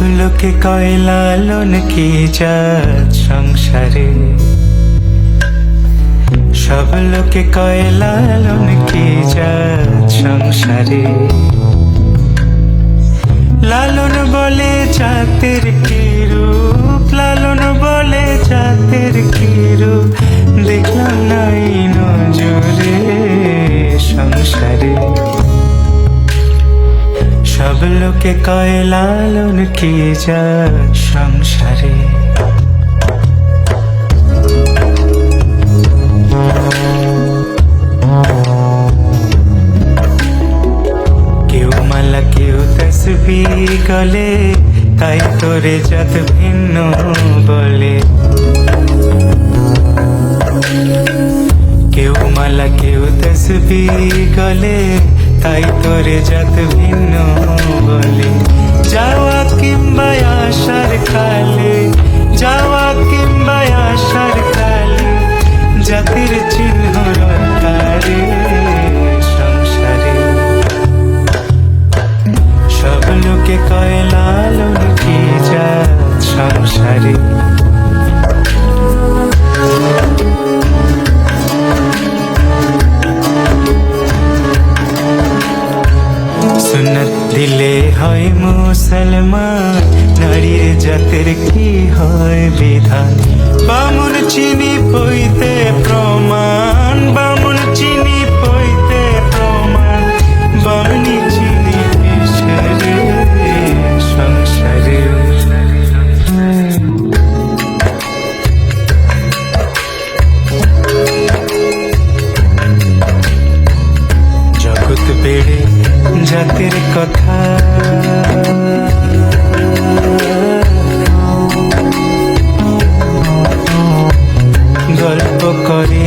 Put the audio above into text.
লোকে কয় লালন কি জাত সংসারে, সব লোকে কয় লালন কি জাত সংসারে। লালন বলে জাতের কি রূপ, লালন বলে জাতের কি রূপ, দেখলাম নাই নজরে সংসারে। সব লোকে কয় লালন কি জাত সংসারে। কেউ মালা কেউ তসবিহ গলে, তাই তোরে জাত ভিন্ন বলে। কেউ মালা কেউ তসবিহ গলে, তাই তোরে জাত ভিন্ন বলে। যাওয়া কিংবা আসার কালে, যাওয়া কিংবা আসার কালে, জাতির চিহ্ন রক্ষারে সংসারে। সব লোকে কয় লালন কি জাত সংসারে। সুন্নত দিলে হয় মুসলমান, নারীর জাতের কি হয় বিধান। বামুন চিনি পইতে প্রমাণ, বামুন চিনি পইতে প্রমাণ, বামনি চিনি পিছরে সংসারে। জগৎ বেড়ে জাতের কথা, গল্প করে